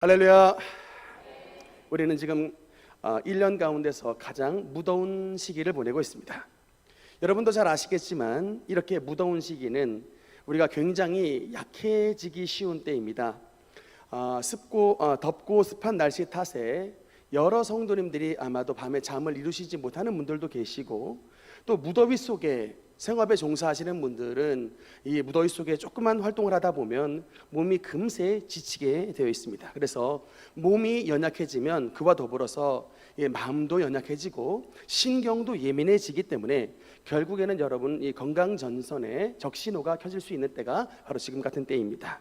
할렐루야. 우리는 지금 1년 가운데서 가장 무더운 시기를 보내고 있습니다. 여러분도 잘 아시겠지만 이렇게 무더운 시기는 우리가 굉장히 약해지기 쉬운 때입니다. 덥고 습한 날씨 탓에 여러 성도님들이 아마도 밤에 잠을 이루시지 못하는 분들도 계시고, 또 무더위 속에 생업에 종사하시는 분들은 이 무더위 속에 조그만 활동을 하다 보면 몸이 금세 지치게 되어 있습니다. 그래서 몸이 연약해지면 그와 더불어서 마음도 연약해지고 신경도 예민해지기 때문에 결국에는 여러분 이 건강 전선에 적신호가 켜질 수 있는 때가 바로 지금 같은 때입니다.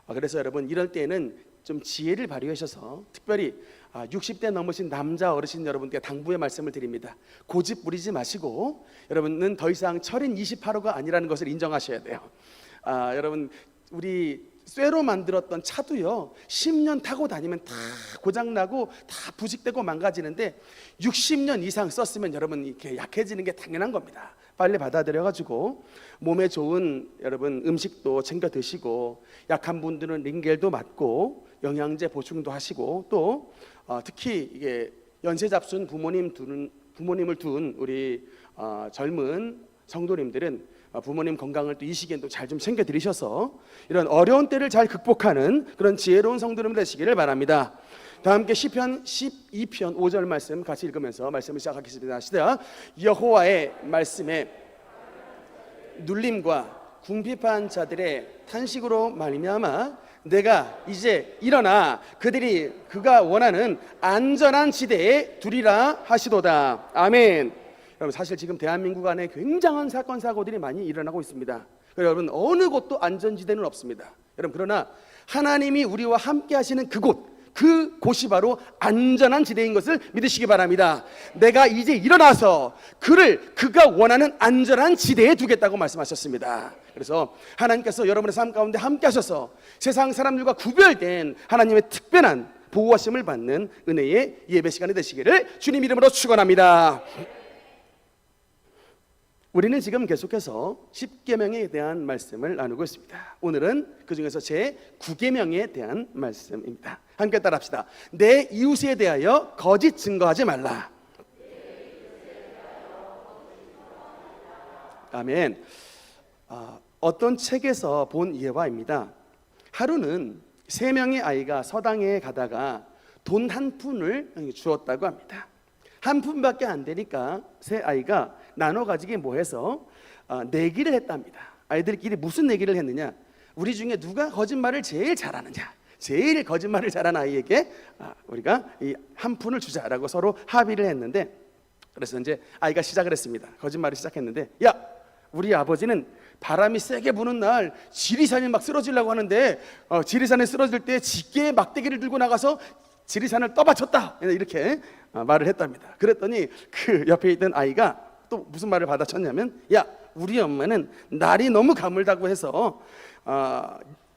그래서 여러분 이럴 때는 좀 지혜를 발휘하셔서, 특별히 60대 넘으신 남자 어르신 여러분께 당부의 말씀을 드립니다. 고집 부리지 마시고 여러분은 더 이상 철인 28호가 아니라는 것을 인정하셔야 돼요. 여러분, 우리 쇠로 만들었던 차도요 10년 타고 다니면 다 고장나고 다 부식되고 망가지는데 60년 이상 썼으면 여러분 이렇게 약해지는 게 당연한 겁니다. 빨리 받아들여가지고 몸에 좋은 여러분 음식도 챙겨 드시고, 약한 분들은 링겔도 맞고 영양제 보충도 하시고, 또 특히 이게 연세 잡순 부모님을 둔 우리 젊은 성도님들은 부모님 건강을 또 이 시기엔 또 잘 좀 챙겨 드리셔서 이런 어려운 때를 잘 극복하는 그런 지혜로운 성도님 되시기를 바랍니다. 다 함께 시편 12편 5절 말씀 같이 읽으면서 말씀을 시작하겠습니다. 시작. 여호와의 말씀에 눌림과 궁핍한 자들의 탄식으로 말미암아 내가 이제 일어나 그가 원하는 안전한 지대에 두리라 하시도다. 아멘. 여러분, 사실 지금 대한민국 안에 굉장한 사건 사고들이 많이 일어나고 있습니다. 여러분, 어느 곳도 안전지대는 없습니다. 여러분, 그러나 하나님이 우리와 함께 하시는 그곳이 바로 안전한 지대인 것을 믿으시기 바랍니다. 내가 이제 일어나서 그가 원하는 안전한 지대에 두겠다고 말씀하셨습니다. 그래서 하나님께서 여러분의 삶 가운데 함께 하셔서 세상 사람들과 구별된 하나님의 특별한 보호하심을 받는 은혜의 예배 시간이 되시기를 주님 이름으로 축원합니다. 우리는 지금 계속해서 10계명에 대한 말씀을 나누고 있습니다. 오늘은 그 중에서 제 9계명에 대한 말씀입니다. 함께 따라합시다. 내 이웃에 대하여 거짓 증거하지 말라. 아멘. 어떤 책에서 본 예화입니다. 하루는 3명의 아이가 서당에 가다가 돈 한 푼을 주었다고 합니다. 한 푼밖에 안 되니까 세 아이가 나눠 가지기 뭐해서 내기를 했답니다. 아이들끼리 무슨 내기를 했느냐? 우리 중에 누가 거짓말을 제일 잘하느냐, 제일 거짓말을 잘하는 아이에게 우리가 이 한 푼을 주자라고 서로 합의를 했는데, 그래서 이제 아이가 시작을 했습니다. 거짓말을 시작했는데, 야, 우리 아버지는 바람이 세게 부는 날 지리산이 막 쓰러지려고 하는데 지리산에 쓰러질 때 지게에 막대기를 들고 나가서 지리산을 떠받쳤다, 이렇게 말을 했답니다. 그랬더니 그 옆에 있던 아이가 또 무슨 말을 받아쳤냐면, 야, 우리 엄마는 날이 너무 가물다고 해서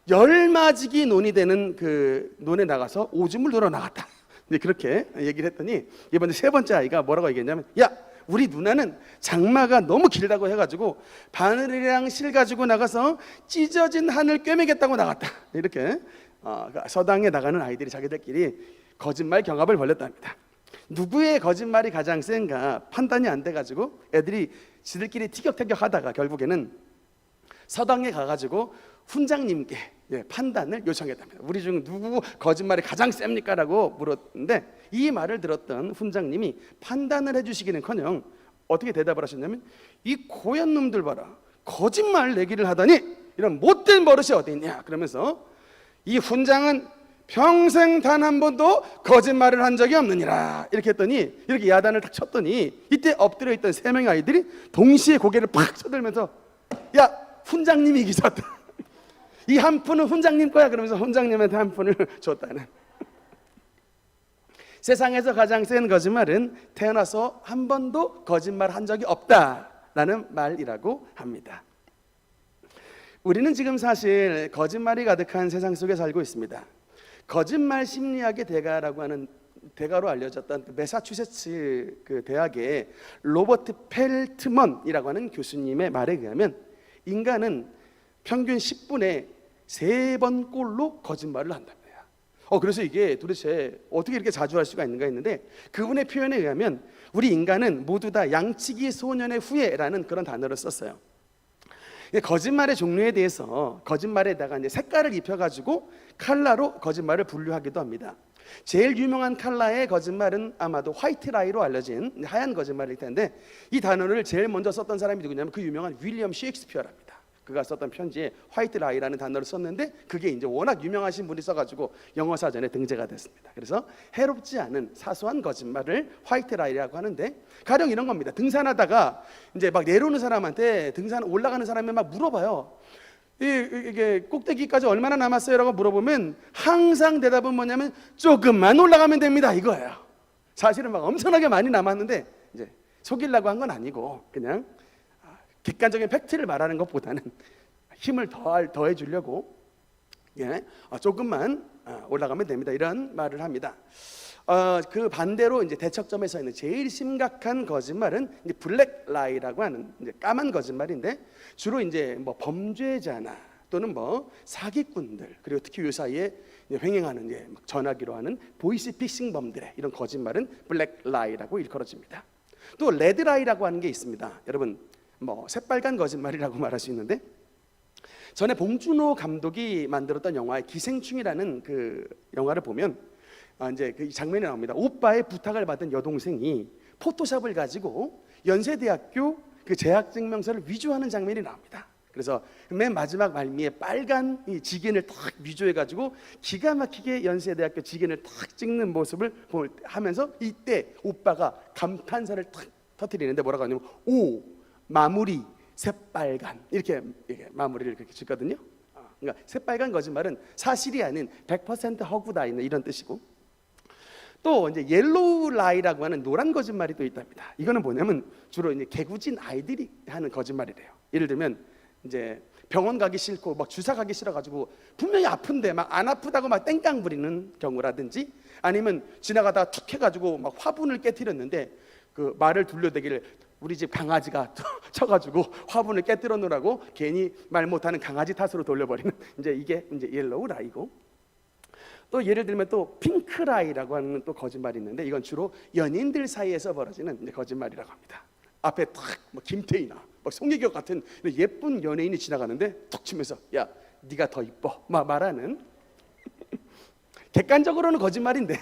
열맞이기 논이 되는 그 논에 나가서 오줌을 누러 나갔다. 그렇게 얘기를 했더니 이번에 3번째 아이가 뭐라고 얘기했냐면, 야, 우리 누나는 장마가 너무 길다고 해가지고 바늘이랑 실 가지고 나가서 찢어진 하늘 꿰매겠다고 나갔다. 이렇게 서당에 나가는 아이들이 자기들끼리 거짓말 경합을 벌였답니다. 누구의 거짓말이 가장 센가 판단이 안 돼가지고 애들이 지들끼리 티격태격 하다가 결국에는 서당에 가가지고 훈장님께 판단을 요청했답니다. 우리 중 누구 거짓말이 가장 셉니까? 라고 물었는데, 이 말을 들었던 훈장님이 판단을 해주시기는커녕 어떻게 대답을 하셨냐면, 이 고얀 놈들 봐라, 거짓말 내기를 하다니 이런 못된 버릇이 어디 있냐 그러면서, 이 훈장은 평생 단 한 번도 거짓말을 한 적이 없느니라 이렇게 했더니, 이렇게 야단을 딱 쳤더니 이때 엎드려 있던 3명의 아이들이 동시에 고개를 팍 쳐들면서, 야, 훈장님이 이기셨다. 이 한 푼은 훈장님 거야. 그러면서 훈장님한테 한 푼을 줬다는. 세상에서 가장 센 거짓말은 태어나서 한 번도 거짓말 한 적이 없다라는 말이라고 합니다. 우리는 지금 사실 거짓말이 가득한 세상 속에 살고 있습니다. 거짓말 심리학의 대가라고 하는, 대가로 알려졌던 매사추세츠 그 대학의 로버트 펠트먼이라고 하는 교수님의 말에 의하면, 인간은 평균 10분에 3번 꼴로 거짓말을 한답니다. 그래서 이게 도대체 어떻게 이렇게 자주 할 수가 있는가 했는데, 그분의 표현에 의하면 우리 인간은 모두 다 양치기 소년의 후예라는 그런 단어를 썼어요. 거짓말의 종류에 대해서 거짓말에다가 이제 색깔을 입혀가지고 컬러로 거짓말을 분류하기도 합니다. 제일 유명한 컬러의 거짓말은 아마도 화이트 라이로 알려진 하얀 거짓말일 텐데, 이 단어를 제일 먼저 썼던 사람이 누구냐면 그 유명한 윌리엄 셰익스피어랍니다. 그가 썼던 편지에 화이트 라이라는 단어를 썼는데, 그게 이제 워낙 유명하신 분이 써가지고 영어 사전에 등재가 됐습니다. 그래서 해롭지 않은 사소한 거짓말을 화이트 라이라고 하는데, 가령 이런 겁니다. 등산하다가 이제 막 내려오는 사람한테 등산 올라가는 사람이 막 물어봐요. 이게 꼭대기까지 얼마나 남았어요? 라고 물어보면 항상 대답은 뭐냐면 조금만 올라가면 됩니다, 이거예요. 사실은 막 엄청나게 많이 남았는데 이제 속이려고 한 건 아니고 그냥 객관적인 팩트를 말하는 것보다는 힘을 더해 주려고 조금만 올라가면 됩니다, 이런 말을 합니다. 그 반대로 이제 대척점에서 있는 제일 심각한 거짓말은 이제 블랙 라이라고 하는 이제 까만 거짓말인데, 주로 이제 뭐 범죄자나 또는 뭐 사기꾼들, 그리고 특히 요 사이에 횡행하는 이제 전화기로 하는 보이스피싱범들의 이런 거짓말은 블랙 라이라고 일컬어집니다. 또 레드 라이라고 하는 게 있습니다. 여러분, 뭐 새빨간 거짓말이라고 말할 수 있는데, 전에 봉준호 감독이 만들었던 영화의 기생충이라는 그 영화를 보면 이제 그 장면이 나옵니다. 오빠의 부탁을 받은 여동생이 포토샵을 가지고 연세대학교 그 재학증명서를 위조하는 장면이 나옵니다. 그래서 맨 마지막 말미에 빨간 이 지겐을 탁 위조해가지고 기가 막히게 연세대학교 지겐을 탁 찍는 모습을 하면서, 이때 오빠가 감탄사를 탁 터뜨리는데 뭐라고 하냐면 오 마무리 새빨간, 이렇게 마무리를 그렇게 짓거든요. 그러니까 새빨간 거짓말은 사실이 아닌 100% 허구다 있는 이런 뜻이고, 또 이제 옐로우 라이라고 하는 노란 거짓말이 또 있답니다. 이거는 뭐냐면 주로 이제 개구진 아이들이 하는 거짓말이래요. 예를 들면 이제 병원 가기 싫고 막 주사 가기 싫어가지고 분명히 아픈데 막 안 아프다고 막 땡깡 부리는 경우라든지, 아니면 지나가다가 툭 해가지고 막 화분을 깨트렸는데 그 말을 둘러대기를 우리 집 강아지가 쳐가지고 화분을 깨뜨려 놓으라고 괜히 말 못하는 강아지 탓으로 돌려버리는, 이제 이게 이제 옐로우 라이고, 또 예를 들면 또 핑크 라이라고 하는 또 거짓말이 있는데, 이건 주로 연인들 사이에서 벌어지는 이제 거짓말이라고 합니다. 앞에 딱 뭐 김태희나 뭐 송혜교 같은 예쁜 연예인이 지나가는데 툭 치면서 야 네가 더 이뻐 막 말하는 객관적으로는 거짓말인데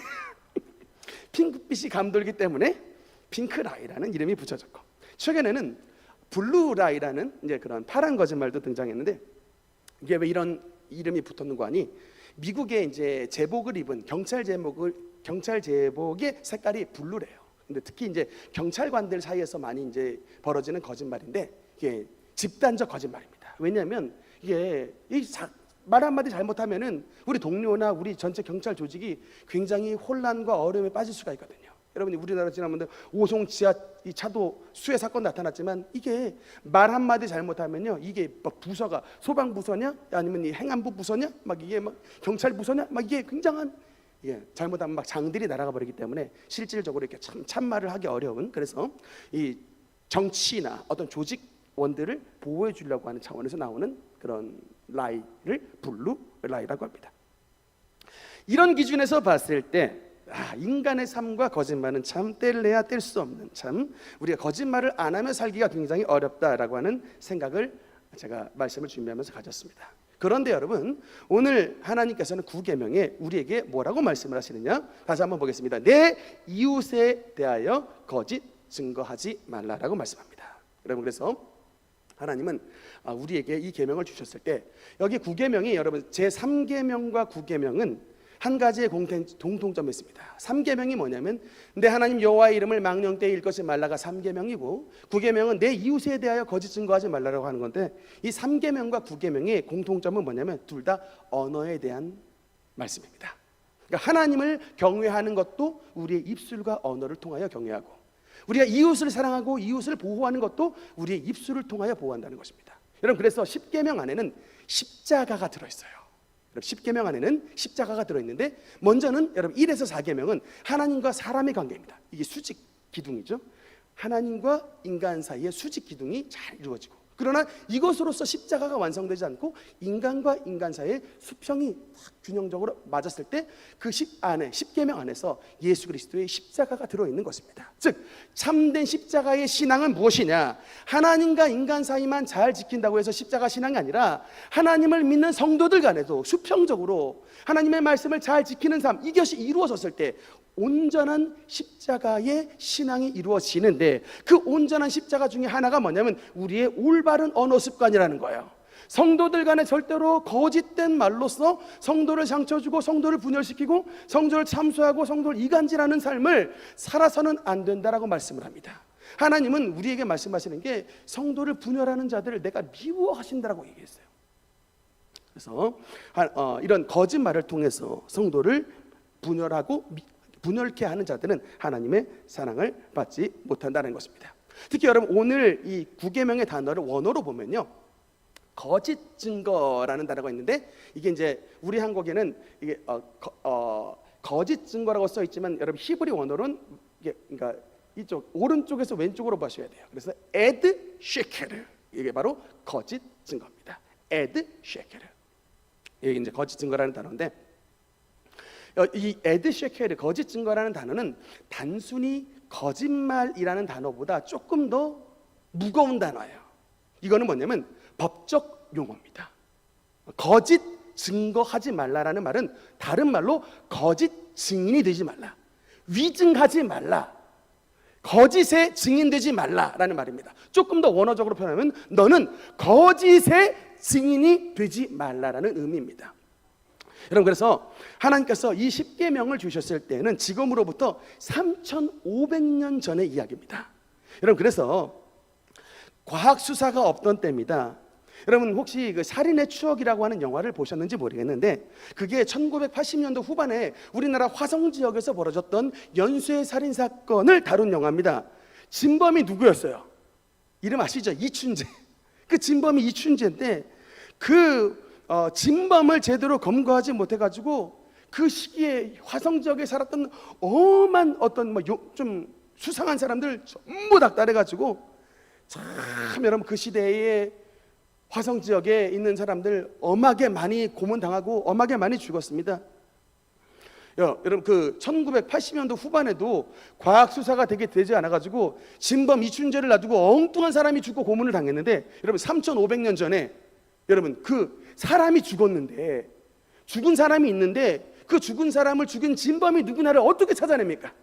핑크빛이 감돌기 때문에 핑크 라이라는 이름이 붙여졌고, 최근에는 블루 라이라는 이제 그런 파란 거짓말도 등장했는데, 이게 왜 이런 이름이 붙었는 거 아니? 미국에 이제 제복을 입은 경찰 제복의 색깔이 블루래요. 근데 특히 이제 경찰관들 사이에서 많이 이제 벌어지는 거짓말인데, 이게 집단적 거짓말입니다. 왜냐하면 이게 말 한마디 잘못하면은 우리 동료나 우리 전체 경찰 조직이 굉장히 혼란과 어려움에 빠질 수가 있거든요. 여러분이 우리나라 지나면 오송 지하 이 차도 수해 사건 나타났지만, 이게 말 한마디 잘못하면요, 이게 막 부서가 소방 부서냐 아니면 이 행안부 부서냐 막 이게 막 경찰 부서냐 막 이게 굉장한, 잘못하면 막 장들이 날아가 버리기 때문에 실질적으로 이렇게 참말을 하기 어려운, 그래서 이 정치나 어떤 조직원들을 보호해 주려고 하는 차원에서 나오는 그런 라이를 블루 라이라고 합니다. 이런 기준에서 봤을 때 인간의 삶과 거짓말은 참 뗄래야 뗄 수 없는, 참 우리가 거짓말을 안 하며 살기가 굉장히 어렵다라고 하는 생각을 제가 말씀을 준비하면서 가졌습니다. 그런데 여러분, 오늘 하나님께서는 구계명에 우리에게 뭐라고 말씀을 하시느냐? 다시 한번 보겠습니다. 내 이웃에 대하여 거짓 증거하지 말라라고 말씀합니다. 여러분, 그래서 하나님은 우리에게 이 계명을 주셨을 때, 여기 구계명이 여러분 제3계명과 구계명은 한 가지의 공통점이 있습니다. 3계명이 뭐냐면 내 하나님 여호와의 이름을 망령되이 일컫지 말라가 3계명이고, 9계명은 내 이웃에 대하여 거짓 증거하지 말라라고 하는 건데, 이 3계명과 9계명의 공통점은 뭐냐면 둘 다 언어에 대한 말씀입니다. 그러니까 하나님을 경외하는 것도 우리의 입술과 언어를 통하여 경외하고, 우리가 이웃을 사랑하고 이웃을 보호하는 것도 우리의 입술을 통하여 보호한다는 것입니다. 여러분, 그래서 10계명 안에는 십자가가 들어있어요. 10계명 안에는 십자가가 들어있는데, 먼저는 여러분 1에서 4계명은 하나님과 사람의 관계입니다. 이게 수직 기둥이죠. 하나님과 인간 사이의 수직 기둥이 잘 이루어지고, 그러나 이것으로서 십자가가 완성되지 않고 인간과 인간 사이의 수평이 딱 균형적으로 맞았을 때 그 십계명 안에서 예수 그리스도의 십자가가 들어있는 것입니다. 즉 참된 십자가의 신앙은 무엇이냐? 하나님과 인간 사이만 잘 지킨다고 해서 십자가 신앙이 아니라 하나님을 믿는 성도들 간에도 수평적으로 하나님의 말씀을 잘 지키는 삶, 이것이 이루어졌을 때 온전한 십자가의 신앙이 이루어지는데, 그 온전한 십자가 중에 하나가 뭐냐면 우리의 올바른 언어 습관이라는 거예요. 성도들 간에 절대로 거짓된 말로써 성도를 상처주고 성도를 분열시키고 성도를 참수하고 성도를 이간질하는 삶을 살아서는 안 된다라고 말씀을 합니다. 하나님은 우리에게 말씀하시는 게 성도를 분열하는 자들을 내가 미워하신다라고 얘기했어요. 그래서 이런 거짓말을 통해서 성도를 분열케 하는 자들은 하나님의 사랑을 받지 못한다는 것입니다. 특히 여러분 오늘 이 9계명의 단어를 원어로 보면요, 거짓 증거라는 단어가 있는데, 이게 이제 우리 한국에는 이게 거짓 증거라고 써 있지만 여러분 히브리 원어로는 이게 그러니까 이쪽 오른쪽에서 왼쪽으로 보셔야 돼요. 그래서 에드 쉐케르, 이게 바로 거짓 증거입니다. 에드 쉐케르, 이게 이제 거짓 증거라는 단어인데, 이 에드 쉐케르, 거짓 증거라는 단어는 단순히 거짓말이라는 단어보다 조금 더 무거운 단어예요. 이거는 뭐냐면 법적 용어입니다. 거짓 증거하지 말라라는 말은 다른 말로 거짓 증인이 되지 말라, 위증하지 말라, 거짓의 증인되지 말라라는 말입니다. 조금 더 원어적으로 표현하면 너는 거짓의 증인이 되지 말라라는 의미입니다. 여러분, 그래서 하나님께서 이 십계명을 주셨을 때는 지금으로부터 3,500년 전의 이야기입니다. 여러분, 그래서 과학 수사가 없던 때입니다. 여러분 혹시 그 살인의 추억이라고 하는 영화를 보셨는지 모르겠는데, 그게 1980년도 후반에 우리나라 화성 지역에서 벌어졌던 연쇄 살인 사건을 다룬 영화입니다. 진범이 누구였어요? 이름 아시죠? 이춘재. 그 진범이 이춘재인데, 그 진범을 제대로 검거하지 못해가지고 그 시기에 화성 지역에 살았던 엄한 어떤 좀 수상한 사람들 전부 닥달해가지고, 참 여러분 그 시대에 화성 지역에 있는 사람들 엄하게 많이 고문당하고 엄하게 많이 죽었습니다. 여러분 그 1980년도 후반에도 과학 수사가 되지 않아가지고 진범 이춘재를 놔두고 엉뚱한 사람이 죽고 고문을 당했는데, 여러분 3,500년 전에 여러분 그 사람이 죽었는데, 죽은 사람이 있는데 그 죽은 사람을 죽인 진범이 누구나를 어떻게 찾아냅니까?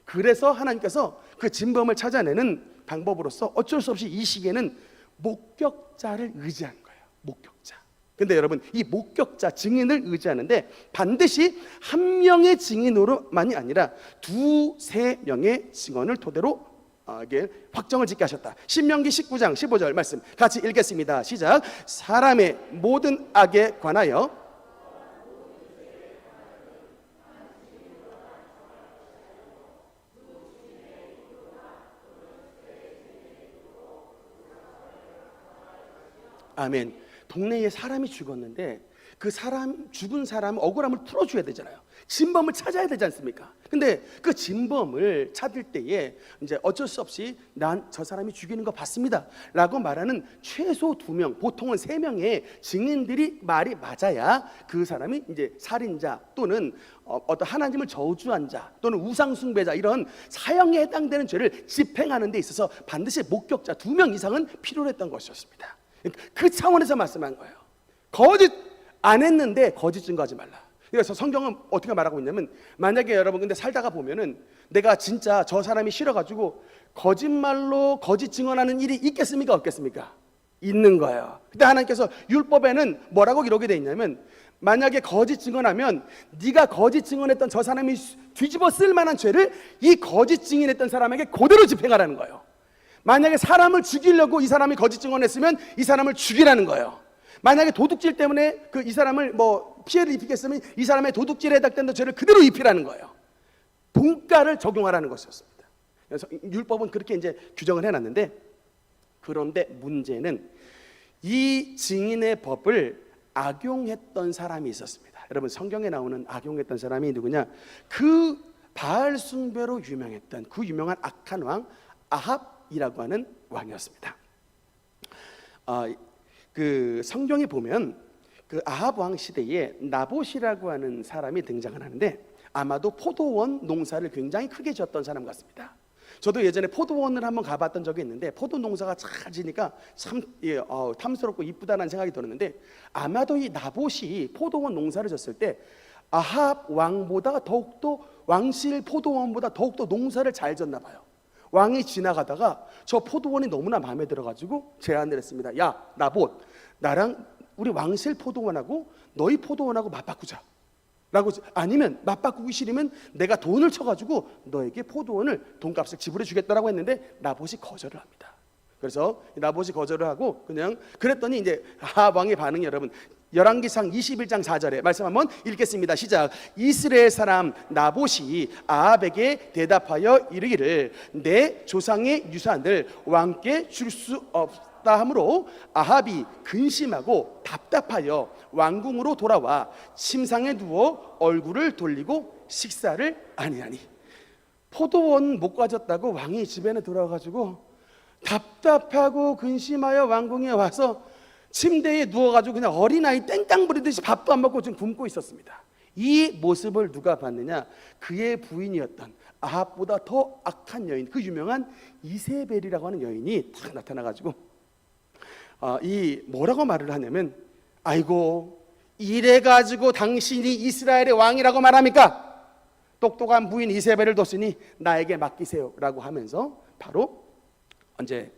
그래서 하나님께서 그 진범을 찾아내는 방법으로서 어쩔 수 없이 이 시기에는 목격자를 의지한 거예요. 목격자. 근데 여러분 이 목격자, 증인을 의지하는데 반드시 한 명의 증인으로만이 아니라 두세 명의 증언을 토대로 확정을 짓게 하셨다. 신명기 19장 15절 말씀 같이 읽겠습니다. 시작. 사람의 모든 악에 관하여 아멘. 동네에 사람이 죽었는데 그 죽은 사람 억울함을 풀어줘야 되잖아요. 진범을 찾아야 되지 않습니까? 근데 그 진범을 찾을 때에 이제 어쩔 수 없이 난 저 사람이 죽이는 거 봤습니다 라고 말하는 최소 2명, 보통은 3명의 증인들이 말이 맞아야 그 사람이 이제 살인자 또는 어떤 하나님을 저주한 자 또는 우상숭배자, 이런 사형에 해당되는 죄를 집행하는 데 있어서 반드시 목격자 2명 이상은 필요로 했던 것이었습니다. 그 차원에서 말씀한 거예요. 거짓 안 했는데 거짓 증거하지 말라. 그래서 성경은 어떻게 말하고 있냐면, 만약에 여러분 근데 살다가 보면은 내가 진짜 저 사람이 싫어가지고 거짓말로 거짓 증언하는 일이 있겠습니까? 없겠습니까? 있는 거예요. 근데 하나님께서 율법에는 뭐라고 기록이 돼 있냐면, 만약에 거짓 증언하면 네가 거짓 증언했던 저 사람이 뒤집어 쓸 만한 죄를 이 거짓 증인했던 사람에게 그대로 집행하라는 거예요. 만약에 사람을 죽이려고 이 사람이 거짓 증언했으면 이 사람을 죽이라는 거예요. 만약에 도둑질 때문에 이 사람을 피해를 입히겠으면 이 사람의 도둑질에 해당되는 죄를 그대로 입히라는 거예요. 본가를 적용하라는 것이었습니다. 그래서 율법은 그렇게 이제 규정을 해놨는데, 그런데 문제는 이 증인의 법을 악용했던 사람이 있었습니다. 여러분 성경에 나오는 악용했던 사람이 누구냐? 그 바알 숭배로 유명했던 그 유명한 악한 왕 아합이라고 하는 왕이었습니다. 그 성경에 보면 그 아합 왕 시대에 나봇이라고 하는 사람이 등장을 하는데 아마도 포도원 농사를 굉장히 크게 지었던 사람 같습니다. 저도 예전에 포도원을 한번 가봤던 적이 있는데 포도 농사가 잘 지니까 참 탐스럽고 이쁘다는 생각이 들었는데 아마도 이 나봇이 포도원 농사를 졌을 때 아합 왕보다 더욱더 왕실 포도원보다 더욱더 농사를 잘 졌나 봐요. 왕이 지나가다가 저 포도원이 너무나 마음에 들어가지고 제안을 했습니다. 야 나봇, 나랑 우리 왕실 포도원하고 너희 포도원하고 맞바꾸자 라고, 아니면 맞바꾸기 싫으면 내가 돈을 쳐가지고 너에게 포도원을 돈값을 지불해 주겠다라고 했는데 나봇이 거절을 합니다. 그래서 나봇이 거절을 하고 그냥 그랬더니 이제 아합 왕의 반응이 여러분 열왕기상 21장 4절에 말씀 한번 읽겠습니다. 시작. 이스라엘 사람 나봇이 아합에게 대답하여 이르기를 내 조상의 유산을 왕께 줄 수 없다 하므로 아합이 근심하고 답답하여 왕궁으로 돌아와 침상에 누워 얼굴을 돌리고 식사를 아니하니. 포도원 못 가졌다고 왕이 집에는 돌아가가지고 답답하고 근심하여 왕궁에 와서 침대에 누워가지고 그냥 어린아이 땡땅 부리듯이 밥도 안 먹고 지금 굶고 있었습니다. 이 모습을 누가 봤느냐? 그의 부인이었던 아합보다 더 악한 여인, 그 유명한 이세벨이라고 하는 여인이 딱 나타나가지고 이 뭐라고 말을 하냐면 아이고 이래가지고 당신이 이스라엘의 왕이라고 말합니까? 똑똑한 부인 이세벨을 뒀으니 나에게 맡기세요 라고 하면서 바로 이제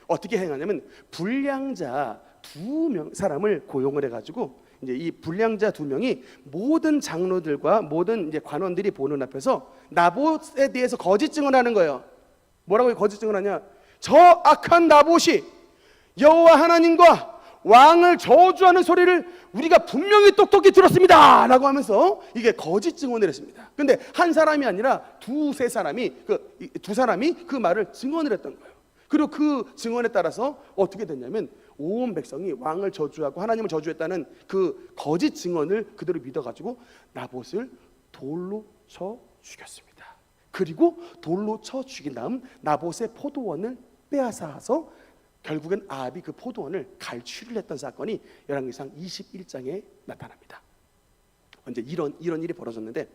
어떻게 행하냐면 불량자 2명 사람을 고용을 해가지고 이제 이 불량자 2명이 모든 장로들과 모든 이제 관원들이 보는 앞에서 나봇에 대해서 거짓 증언하는 거예요. 뭐라고 거짓 증언하냐? 저 악한 나봇이 여호와 하나님과 왕을 저주하는 소리를 우리가 분명히 똑똑히 들었습니다 라고 하면서 이게 거짓 증언을 했습니다. 근데 한 사람이 아니라 두세 사람이 두 사람이 그 말을 증언을 했던 거예요. 그리고 그 증언에 따라서 어떻게 됐냐면 온 백성이 왕을 저주하고 하나님을 저주했다는 그 거짓 증언을 그대로 믿어가지고 나봇을 돌로 쳐 죽였습니다. 그리고 돌로 쳐 죽인 다음 나봇의 포도원을 빼앗아서 결국엔 아합이 그 포도원을 갈취를 했던 사건이 열왕기상 21장에 나타납니다. 이제 이런 일이 벌어졌는데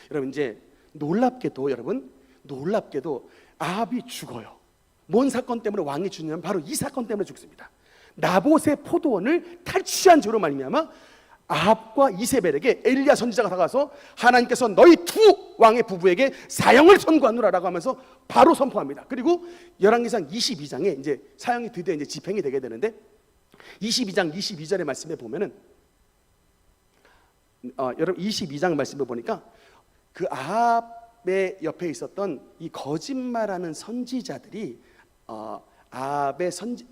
여러분 이제 놀랍게도 아합이 죽어요. 뭔 사건 때문에 왕이 죽냐면 바로 이 사건 때문에 죽습니다. 나봇의 포도원을 탈취한 죄로 말미암아 아합과 이세벨에게 엘리야 선지자가 다가서 하나님께서 너희 두 왕의 부부에게 사형을 선고하노라라고 하면서 바로 선포합니다. 그리고 열왕기상 22장에 이제 사형이 드디어 이제 집행이 되게 되는데 22장 22절의 말씀에 보면은 여러분 22장 말씀을 보니까 그 아합의 옆에 있었던 이 거짓말하는 선지자들이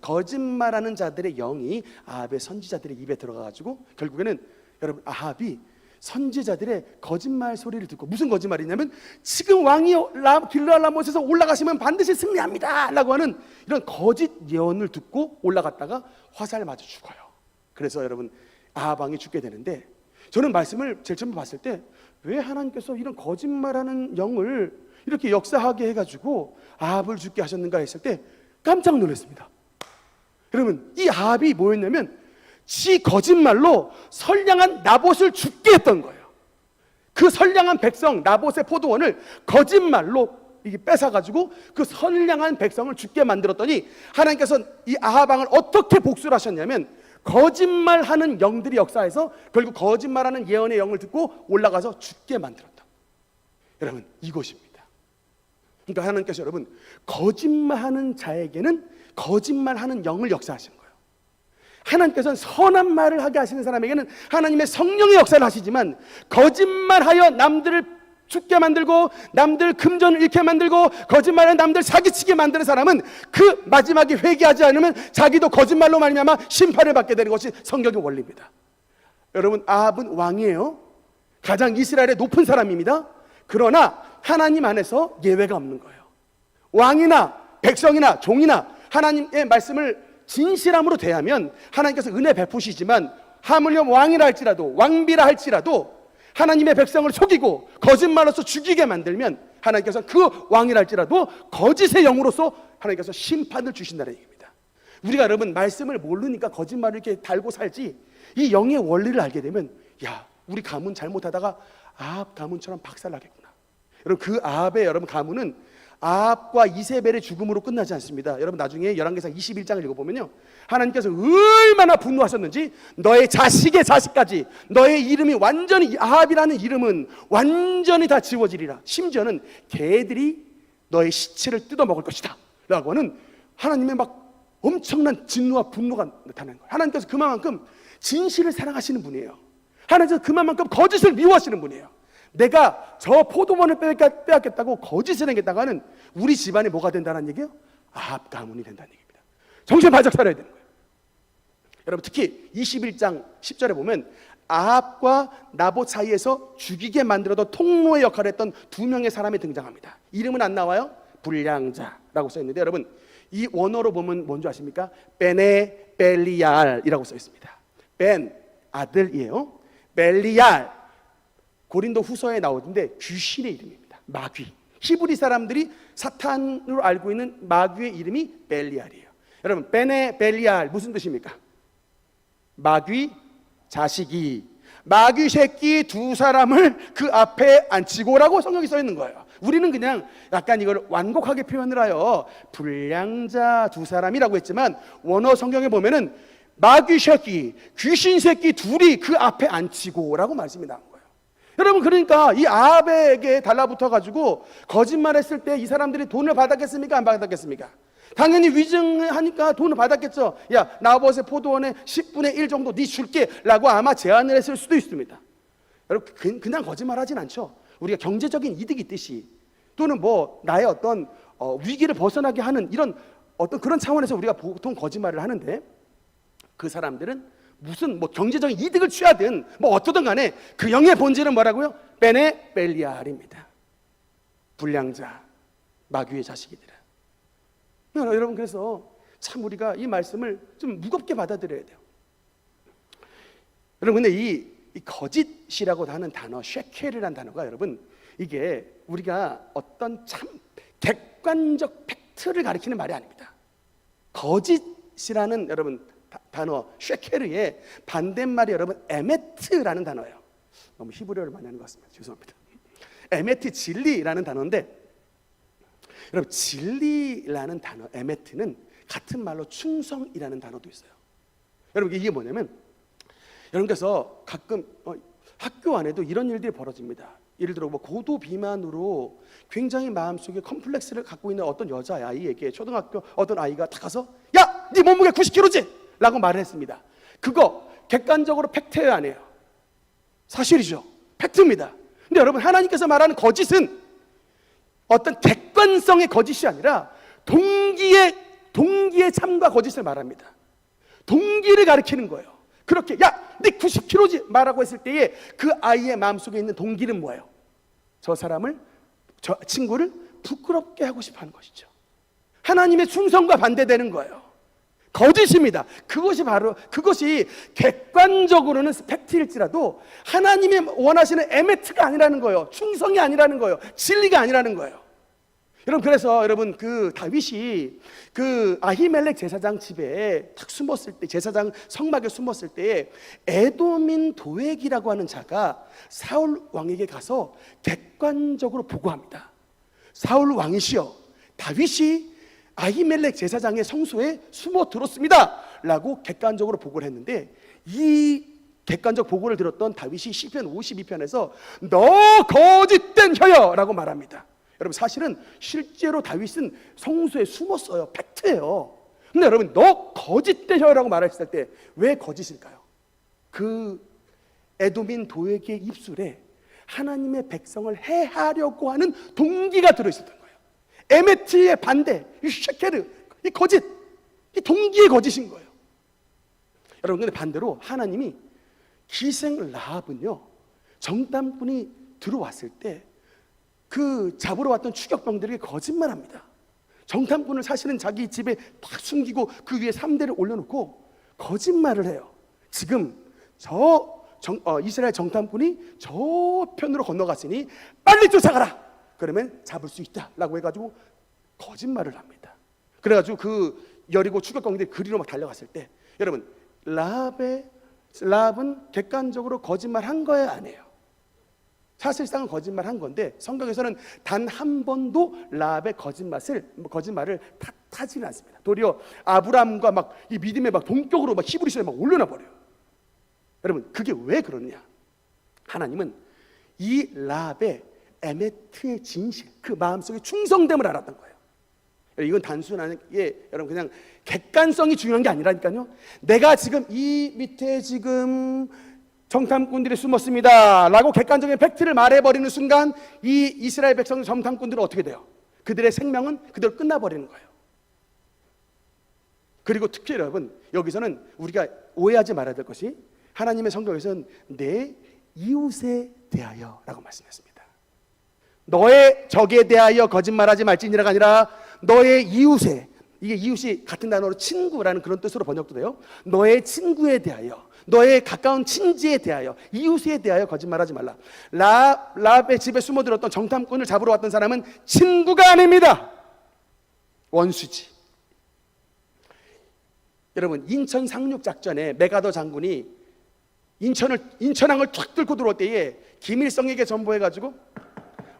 거짓말하는 자들의 영이 아합의 선지자들의 입에 들어가가지고 결국에는 여러분 아합이 선지자들의 거짓말 소리를 듣고 무슨 거짓말이냐면 지금 왕이 길르앗 라못에서 올라가시면 반드시 승리합니다 라고 하는 이런 거짓 예언을 듣고 올라갔다가 화살 맞아 죽어요. 그래서 여러분 아합 왕이 죽게 되는데 저는 말씀을 제일 처음 봤을 때 왜 하나님께서 이런 거짓말하는 영을 이렇게 역사하게 해가지고 아합을 죽게 하셨는가 했을 때 깜짝 놀랐습니다. 여러분 이 아합이 뭐였냐면 지 거짓말로 선량한 나봇을 죽게 했던 거예요. 그 선량한 백성 나봇의 포도원을 거짓말로 이게 뺏어가지고 그 선량한 백성을 죽게 만들었더니 하나님께서 이 아합 왕을 어떻게 복수를 하셨냐면 거짓말하는 영들이 역사해서 결국 거짓말하는 예언의 영을 듣고 올라가서 죽게 만들었다. 여러분 이것입니다. 그러니까 하나님께서 여러분 거짓말하는 자에게는 거짓말하는 영을 역사하신 거예요. 하나님께서는 선한 말을 하게 하시는 사람에게는 하나님의 성령의 역사를 하시지만 거짓말하여 남들을 죽게 만들고 남들 금전을 잃게 만들고 거짓말하여 남들 사기치게 만드는 사람은 그 마지막에 회개하지 않으면 자기도 거짓말로 말미암아 심판을 받게 되는 것이 성경의 원리입니다. 여러분 아합은 왕이에요. 가장 이스라엘의 높은 사람입니다. 그러나 하나님 안에서 예외가 없는 거예요. 왕이나 백성이나 종이나 하나님의 말씀을 진실함으로 대하면 하나님께서 은혜 베푸시지만 하물며 왕이라 할지라도 왕비라 할지라도 하나님의 백성을 속이고 거짓말로서 죽이게 만들면 하나님께서 그 왕이라 할지라도 거짓의 영으로서 하나님께서 심판을 주신다는 얘기입니다. 우리가 여러분 말씀을 모르니까 거짓말을 이렇게 달고 살지, 이 영의 원리를 알게 되면 야, 우리 가문 잘못하다가 아합 가문처럼 박살나겠구나. 여러분 그 아합의 여러분 가문은 아합과 이세벨의 죽음으로 끝나지 않습니다. 여러분 나중에 열왕기상 21장을 읽어보면요, 하나님께서 얼마나 분노하셨는지 너의 자식의 자식까지 너의 이름이 완전히, 아합이라는 이름은 완전히 다 지워지리라. 심지어는 개들이 너의 시체를 뜯어먹을 것이다 라고 하는 하나님의 막 엄청난 진노와 분노가 나타나는 거예요. 하나님께서 그만큼 진실을 사랑하시는 분이에요. 하나님께서 그만큼 거짓을 미워하시는 분이에요. 내가 저 포도원을 빼앗겠다고 거짓을 하겠다고 하는 우리 집안이 뭐가 된다는 얘기예요? 아합 가문이 된다는 얘기입니다. 정신 바짝 차려야 되는 거예요. 여러분 특히 21장 10절에 보면 아합과 나봇 사이에서 죽이게 만들어도 통로의 역할을 했던 두 명의 사람이 등장합니다. 이름은 안 나와요. 불량자라고 써 있는데 여러분 이 원어로 보면 뭔지 아십니까? 베네 벨리알이라고 써 있습니다. 벤 아들이에요. 벨리알 고린도 후서에 나오는데 귀신의 이름입니다. 마귀. 히브리 사람들이 사탄으로 알고 있는 마귀의 이름이 벨리알이에요. 여러분 베네 벨리알 무슨 뜻입니까? 마귀 자식이, 마귀 새끼 두 사람을 그 앞에 앉히고라고 성경이 써 있는 거예요. 우리는 그냥 약간 이걸 완곡하게 표현을 하여 불량자 두 사람이라고 했지만 원어 성경에 보면은 마귀 새끼, 귀신 새끼 둘이 그 앞에 앉히고라고 말씀이 나온 거예요. 여러분 그러니까 이 아합에게 달라붙어 가지고 거짓말했을 때 이 사람들이 돈을 받았겠습니까? 안 받았겠습니까? 당연히 위증하니까 돈을 받았겠죠. 야, 나봇의 포도원에 10분의 1 정도 네 줄게 라고 아마 제안을 했을 수도 있습니다. 여러분 그냥 거짓말하진 않죠. 우리가 경제적인 이득이 있듯이 또는 뭐 나의 어떤 위기를 벗어나게 하는 이런 어떤 그런 차원에서 우리가 보통 거짓말을 하는데, 그 사람들은 무슨 뭐 경제적인 이득을 취하든 뭐 어떠든 간에 그 영의 본질은 뭐라고요? 베네 벨리알입니다. 불량자, 마귀의 자식이더라. 여러분 그래서 참 우리가 이 말씀을 좀 무겁게 받아들여야 돼요. 여러분 근데 이 거짓이라고 하는 단어, 쉐켈이라는 단어가 여러분 이게 우리가 어떤 참 객관적 팩트를 가리키는 말이 아닙니다. 거짓이라는 여러분 단어 쉐케르의 반대말이 여러분 에메트라는 단어예요. 너무 히브리어를 많이 하는 것 같습니다. 죄송합니다. 에메트 진리라는 단어인데 여러분 진리라는 단어 에메트는 같은 말로 충성이라는 단어도 있어요. 여러분 이게 뭐냐면 여러분께서 가끔 학교 안에도 이런 일들이 벌어집니다. 예를 들어 뭐 고도 비만으로 굉장히 마음속에 컴플렉스를 갖고 있는 어떤 여자아이에게 초등학교 어떤 아이가 딱 가서 야, 네 몸무게 90kg지? 라고 말을 했습니다. 그거 객관적으로 팩트예요, 아니에요? 사실이죠. 팩트입니다. 근데 여러분 하나님께서 말하는 거짓은 어떤 객관성의 거짓이 아니라 동기의 참과 거짓을 말합니다. 동기를 가리키는 거예요. 그렇게 야, 네 90kg지? 말하고 했을 때에 그 아이의 마음속에 있는 동기는 뭐예요? 저 친구를 부끄럽게 하고 싶어 하는 것이죠. 하나님의 충성과 반대되는 거예요. 거짓입니다. 그것이 객관적으로는 팩트일지라도 하나님이 원하시는 에메트가 아니라는 거예요. 충성이 아니라는 거예요. 진리가 아니라는 거예요. 여러분 그래서 여러분 그 다윗이 그 아히멜렉 제사장 집에 탁 숨었을 때, 제사장 성막에 숨었을 때 에돔인 도액이라고 하는 자가 사울 왕에게 가서 객관적으로 보고합니다. 사울 왕이시여, 다윗이 아히멜렉 제사장의 성소에 숨어 들었습니다 라고 객관적으로 보고를 했는데, 이 객관적 보고를 들었던 다윗이 시편 52편에서 너 거짓된 혀여 라고 말합니다. 여러분 사실은 실제로 다윗은 성소에 숨었어요. 팩트예요. 근데 여러분 너 거짓된 혀라고 말했을 때 왜 거짓일까요? 그 에돔인 도액의 입술에 하나님의 백성을 해하려고 하는 동기가 들어있었던 거예요. 에메트의 반대, 이 쉐케르, 이 거짓, 이 동기의 거짓인 거예요. 여러분 근데 반대로 하나님이 기생 라합은요, 정탐꾼이 들어왔을 때 그 잡으러 왔던 추격병들에게 거짓말합니다. 정탐꾼을 사실은 자기 집에 딱 숨기고 그 위에 3대를 올려놓고 거짓말을 해요. 지금 이스라엘 정탐꾼이 저 편으로 건너갔으니 빨리 쫓아가라. 그러면 잡을 수 있다라고 해가지고 거짓말을 합니다. 그래가지고 그 여리고 추격병들이 그리로 막 달려갔을 때, 여러분, 라합은 객관적으로 거짓말한 거예요, 안 해요? 사실상은 거짓말한 건데 성경에서는 단 한 번도 라합의 거짓말을 탓하지는 않습니다. 도리어 아브라함과 막 이 믿음의 막 동격으로 막 히브리서에 막 올려놔 버려요. 여러분, 그게 왜 그러느냐? 하나님은 이 라합의 에메트의 진실, 그 마음속의 충성됨을 알았던 거예요. 이건 단순하게 여러분 그냥 객관성이 중요한 게 아니라니까요. 내가 지금 이 밑에 지금 정탐꾼들이 숨었습니다 라고 객관적인 팩트를 말해버리는 순간 이 이스라엘 백성 정탐꾼들은 어떻게 돼요? 그들의 생명은 그대로 끝나버리는 거예요. 그리고 특히 여러분, 여기서는 우리가 오해하지 말아야 될 것이, 하나님의 성경에서는 내 이웃에 대하여 라고 말씀했습니다. 너의 적에 대하여 거짓말하지 말지니라가 아니라 너의 이웃에, 이게 이웃이 같은 단어로 친구라는 그런 뜻으로 번역도 돼요. 너의 친구에 대하여, 너의 가까운 친지에 대하여, 이웃에 대하여 거짓말하지 말라. 라합의 집에 숨어들었던 정탐꾼을 잡으러 왔던 사람은 친구가 아닙니다. 원수지. 여러분, 인천 상륙작전에 메가더 장군이 인천항을 툭 뚫고 들어올 때에 김일성에게 전보해가지고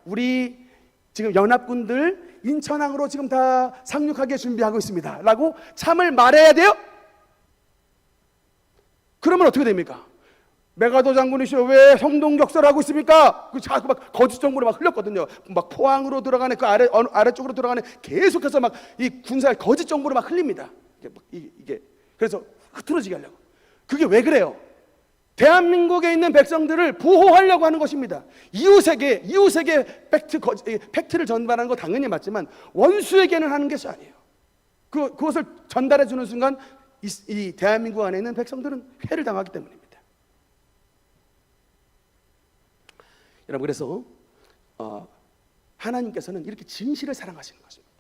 우리 지금 연합군들 인천항으로 지금 다 상륙하게 준비하고 있습니다 라고 참을 말해야 돼요? 그러면 어떻게 됩니까? 메가더 장군이시여 왜 성동격설하고 있습니까? 자꾸 막 거짓 정보를 막 흘렸거든요. 막 포항으로 들어가는 그 아래쪽으로 들어가는 계속해서 막 이 군사의 거짓 정보를 막 흘립니다. 이게 그래서 흐트러지게 하려고. 그게 왜 그래요? 대한민국에 있는 백성들을 보호하려고 하는 것입니다. 이웃에게 팩트를 전달하는 거 당연히 맞지만 원수에게는 하는 것이 아니에요. 그것을 전달해 주는 순간 이 대한민국 안에 있는 백성들은 회를 당하기 때문입니다. 여러분, 그래서 하나님께서는 이렇게 진실을 사랑하시는 것입니다.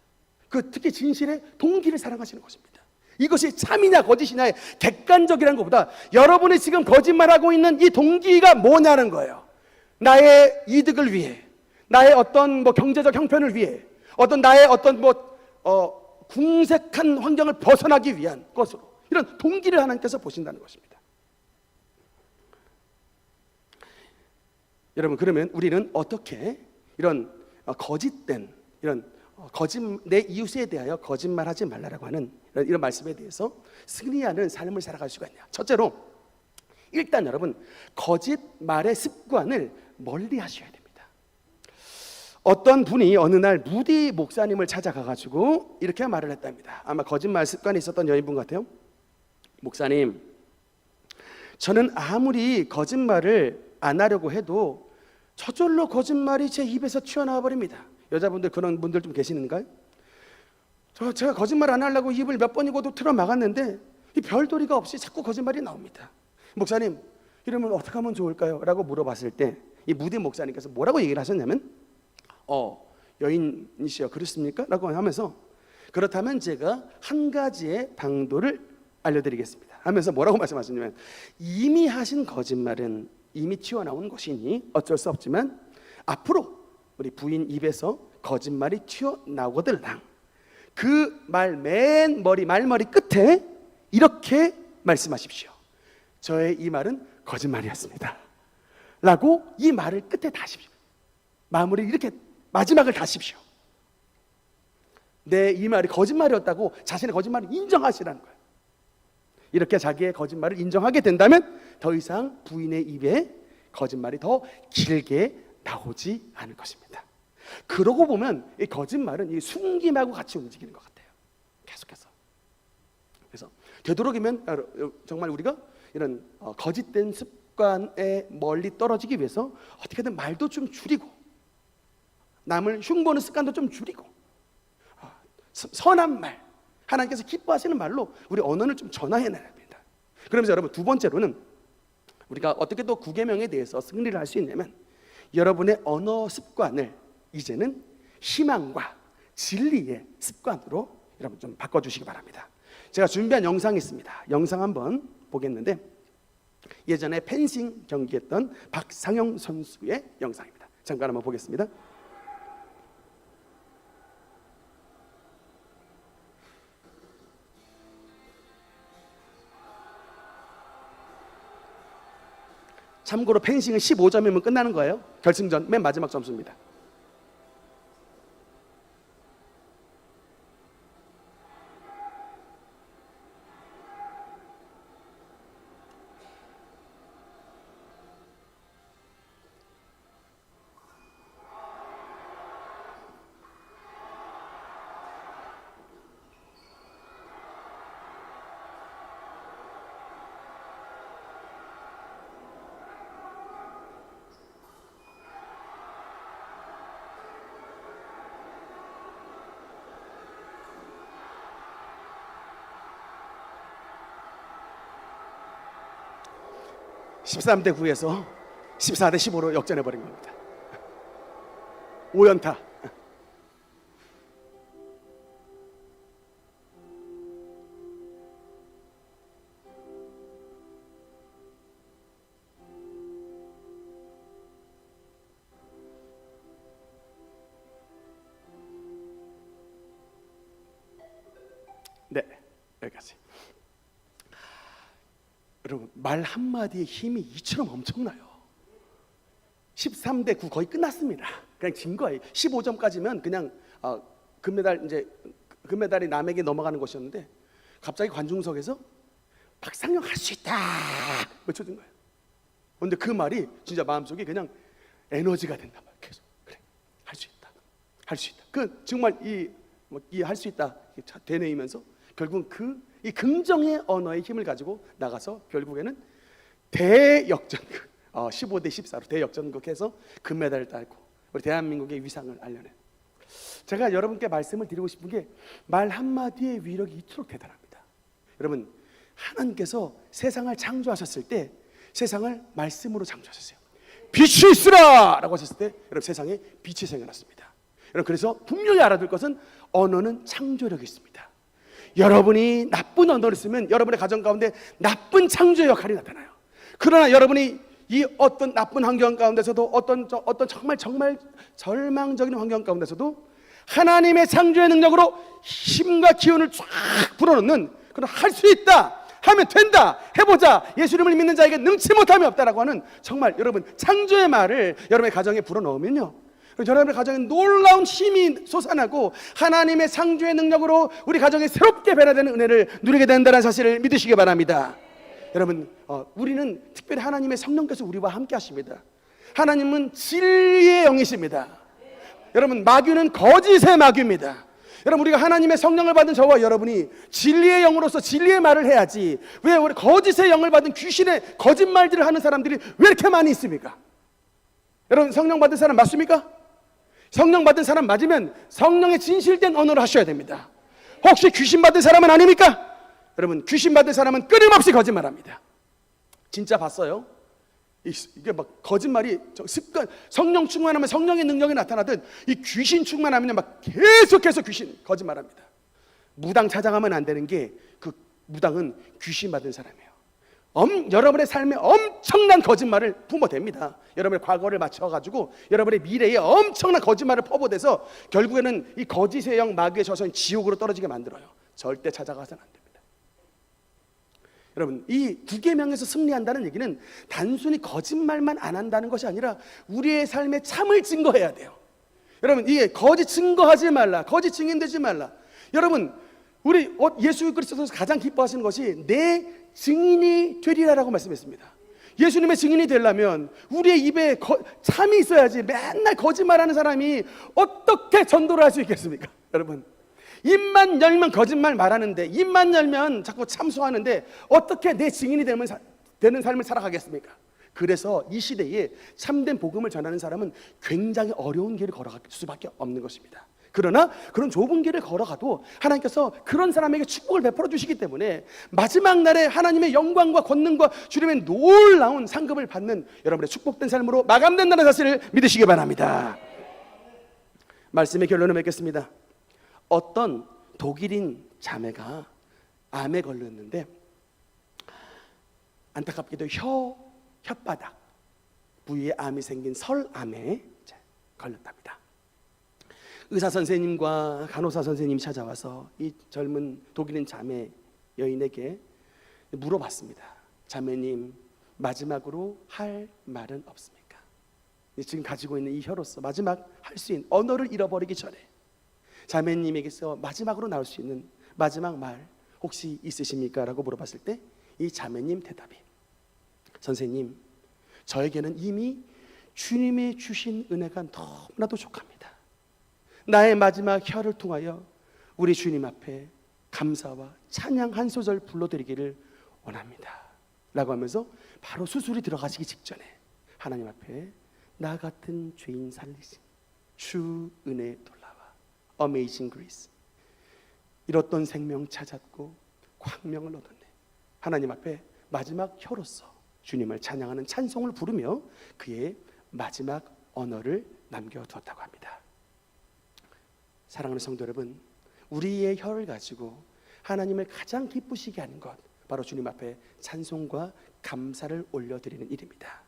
특히 진실의 동기를 사랑하시는 것입니다. 이것이 참이냐 거짓이냐의 객관적이라는 것보다 여러분이 지금 거짓말하고 있는 이 동기가 뭐냐는 거예요. 나의 이득을 위해, 나의 어떤 경제적 형편을 위해, 나의 궁색한 환경을 벗어나기 위한 것으로, 이런 동기를 하나님께서 보신다는 것입니다. 여러분, 그러면 우리는 어떻게 이런 거짓된 내 이웃에 대하여 거짓말하지 말라라고 하는 이런 말씀에 대해서 승리하는 삶을 살아갈 수가 있냐? 첫째로, 일단 여러분, 거짓말의 습관을 멀리 하셔야 됩니다. 어떤 분이 어느 날 무디 목사님을 찾아가가지고 이렇게 말을 했답니다. 아마 거짓말 습관이 있었던 여인분 같아요. 목사님, 저는 아무리 거짓말을 안 하려고 해도 저절로 거짓말이 제 입에서 튀어나와 버립니다. 여자분들 그런 분들 좀 계시는가요? 제가 거짓말 안 하려고 입을 몇 번이고도 틀어 막았는데 이 별도리가 없이 자꾸 거짓말이 나옵니다. 목사님, 이러면 어떻게 하면 좋을까요? 라고 물어봤을 때 이 무디 목사님께서 뭐라고 얘기를 하셨냐면 여인이시여 그렇습니까? 라고 하면서 그렇다면 제가 한 가지의 방도를 알려드리겠습니다 하면서 뭐라고 말씀하셨냐면, 이미 하신 거짓말은 이미 튀어나온 것이니 어쩔 수 없지만 앞으로 우리 부인 입에서 거짓말이 튀어나오거들랑 그 말머리 끝에 이렇게 말씀하십시오. 저의 이 말은 거짓말이었습니다 라고 이 말을 끝에 다십시오. 마무리 이렇게 마지막을 다십시오. 내 이 말이 거짓말이었다고 자신의 거짓말을 인정하시라는 거예요. 이렇게 자기의 거짓말을 인정하게 된다면 더 이상 부인의 입에 거짓말이 더 길게 나오지 않을 것입니다. 그러고 보면 이 거짓말은 이 숨김하고 같이 움직이는 것 같아요. 계속해서. 그래서 되도록이면 정말 우리가 이런 거짓된 습관에 멀리 떨어지기 위해서 어떻게든 말도 좀 줄이고, 남을 흉보는 습관도 좀 줄이고, 선한 말, 하나님께서 기뻐하시는 말로 우리 언어를 좀 전화해내야 합니다. 그러면서 여러분, 두 번째로는 우리가 어떻게 또 구계명에 대해서 승리를 할 수 있냐면, 여러분의 언어 습관을 이제는 희망과 진리의 습관으로 여러분 좀 바꿔주시기 바랍니다. 제가 준비한 영상이 있습니다. 영상 한번 보겠는데, 예전에 펜싱 경기했던 박상영 선수의 영상입니다. 잠깐 한번 보겠습니다. 참고로 펜싱은 15점이면 끝나는 거예요. 결승전 맨 마지막 점수입니다. (13 대 9에서) (14 대 15로) 역전해버린 겁니다. 5연타. 네, 여기까지. 여러분, 말 한마디의 힘이 이처럼 엄청나요. 13 대 9 거의 끝났습니다. 그냥 진 거예요. 15점까지면 그냥 금메달이 남에게 넘어가는 것이었는데 갑자기 관중석에서 박상영 할 수 있다 외쳐준 거예요. 그런데 그 말이 진짜 마음속에 그냥 에너지가 된단 말이에요. 계속 그래, 할 수 있다, 할 수 있다. 그 정말 이 할 수 있다 되뇌이면서 결국은 이 긍정의 언어의 힘을 가지고 나가서 결국에는 대역전극, 15 대 14로 대역전극해서 금메달을 따고 우리 대한민국의 위상을 알려낸. 제가 여러분께 말씀을 드리고 싶은 게 말 한마디의 위력이 이토록 대단합니다. 여러분, 하나님께서 세상을 창조하셨을 때 세상을 말씀으로 창조하셨어요. 빛이 있으라 라고 하셨을 때 여러분, 세상에 빛이 생겨났습니다. 여러분, 그래서 분명히 알아둘 것은 언어는 창조력이 있습니다. 여러분이 나쁜 언어를 쓰면 여러분의 가정 가운데 나쁜 창조의 역할이 나타나요. 그러나 여러분이 이 어떤 나쁜 환경 가운데서도 어떤 정말 절망적인 환경 가운데서도 하나님의 창조의 능력으로 힘과 기운을 쫙 불어넣는, 그런 할 수 있다, 하면 된다, 해보자, 예수님을 믿는 자에게 능치 못함이 없다라고 하는 정말 여러분 창조의 말을 여러분의 가정에 불어넣으면요, 여러분의 가정에 놀라운 힘이 솟아나고 하나님의 창조의 능력으로 우리 가정이 새롭게 변화되는 은혜를 누리게 된다는 사실을 믿으시기 바랍니다. 여러분, 우리는 특별히 하나님의 성령께서 우리와 함께 하십니다. 하나님은 진리의 영이십니다. 여러분, 마귀는 거짓의 마귀입니다. 여러분, 우리가 하나님의 성령을 받은 저와 여러분이 진리의 영으로서 진리의 말을 해야지, 왜 우리 거짓의 영을 받은 귀신의 거짓말들을 하는 사람들이 왜 이렇게 많이 있습니까? 여러분, 성령 받은 사람 맞습니까? 성령 받은 사람 맞으면 성령의 진실된 언어를 하셔야 됩니다. 혹시 귀신 받은 사람은 아닙니까? 여러분, 귀신 받은 사람은 끊임없이 거짓말합니다. 진짜 봤어요? 이게 막 거짓말이 습관, 성령 충만하면 성령의 능력이 나타나듯 이 귀신 충만하면 막 계속해서 귀신 거짓말합니다. 무당 찾아가면 안 되는 게, 그 무당은 귀신 받은 사람이에요. 여러분의 삶에 엄청난 거짓말을 품어댑니다. 여러분의 과거를 맞춰가지고 여러분의 미래에 엄청난 거짓말을 퍼부어대서 결국에는 이 거짓의 영, 마귀의 저선 지옥으로 떨어지게 만들어요. 절대 찾아가서는 안 됩니다. 여러분, 이 9계명에서 승리한다는 얘기는 단순히 거짓말만 안 한다는 것이 아니라 우리의 삶에 참을 증거해야 돼요. 여러분, 이게 거짓 증거하지 말라, 거짓 증인되지 말라. 여러분, 우리 예수 그리스도께서 가장 기뻐하시는 것이 내 증인이 되리라라고 말씀했습니다. 예수님의 증인이 되려면 우리의 입에 참이 있어야지. 맨날 거짓말하는 사람이 어떻게 전도를 할 수 있겠습니까? 여러분, 입만 열면 거짓말 말하는데, 입만 열면 자꾸 참소하는데 어떻게 내 증인이 되는 삶을 살아가겠습니까? 그래서 이 시대에 참된 복음을 전하는 사람은 굉장히 어려운 길을 걸어갈 수밖에 없는 것입니다. 그러나 그런 좁은 길을 걸어가도 하나님께서 그런 사람에게 축복을 베풀어 주시기 때문에 마지막 날에 하나님의 영광과 권능과 주님의 놀라운 상급을 받는 여러분의 축복된 삶으로 마감된다는 사실을 믿으시기 바랍니다. 말씀의 결론을 맺겠습니다. 어떤 독일인 자매가 암에 걸렸는데 안타깝게도 혓바닥 부위에 암이 생긴 설암에 걸렸답니다. 의사 선생님과 간호사 선생님이 찾아와서 이 젊은 독일인 자매 여인에게 물어봤습니다. 자매님, 마지막으로 할 말은 없습니까? 지금 가지고 있는 이 혀로서 마지막 할 수 있는 언어를 잃어버리기 전에 자매님에게서 마지막으로 나올 수 있는 마지막 말 혹시 있으십니까? 라고 물어봤을 때 이 자매님 대답이, 선생님, 저에게는 이미 주님의 주신 은혜가 너무나도 족합니다. 나의 마지막 혀를 통하여 우리 주님 앞에 감사와 찬양 한 소절 불러드리기를 원합니다 라고 하면서 바로 수술이 들어가시기 직전에 하나님 앞에 나 같은 죄인 살리신 주 은혜 놀라와 Amazing Grace, 잃었던 생명 찾았고 광명을 얻었네. 하나님 앞에 마지막 혀로서 주님을 찬양하는 찬송을 부르며 그의 마지막 언어를 남겨두었다고 합니다. 사랑하는 성도 여러분, 우리의 혀를 가지고 하나님을 가장 기쁘시게 하는 것, 바로 주님 앞에 찬송과 감사를 올려드리는 일입니다.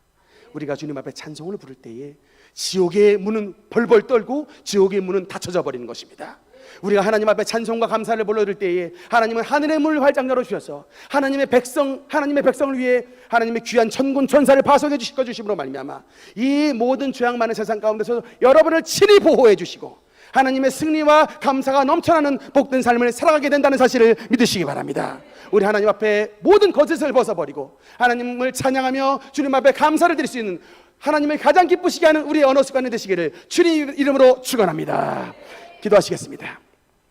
우리가 주님 앞에 찬송을 부를 때에 지옥의 문은 벌벌 떨고 지옥의 문은 닫혀져 버리는 것입니다. 우리가 하나님 앞에 찬송과 감사를 불러드릴 때에 하나님은 하늘의 문을 활짝 열어주셔서 하나님의 백성을 위해 하나님의 귀한 천군 천사를 파송해 주심으로 말미암아 이 모든 죄악 많은 세상 가운데서 여러분을 친히 보호해 주시고 하나님의 승리와 감사가 넘쳐나는 복된 삶을 살아가게 된다는 사실을 믿으시기 바랍니다. 우리 하나님 앞에 모든 거짓을 벗어버리고 하나님을 찬양하며 주님 앞에 감사를 드릴 수 있는, 하나님을 가장 기쁘시게 하는 우리의 언어 습관이 되시기를 주님 이름으로 축원합니다. 기도하시겠습니다.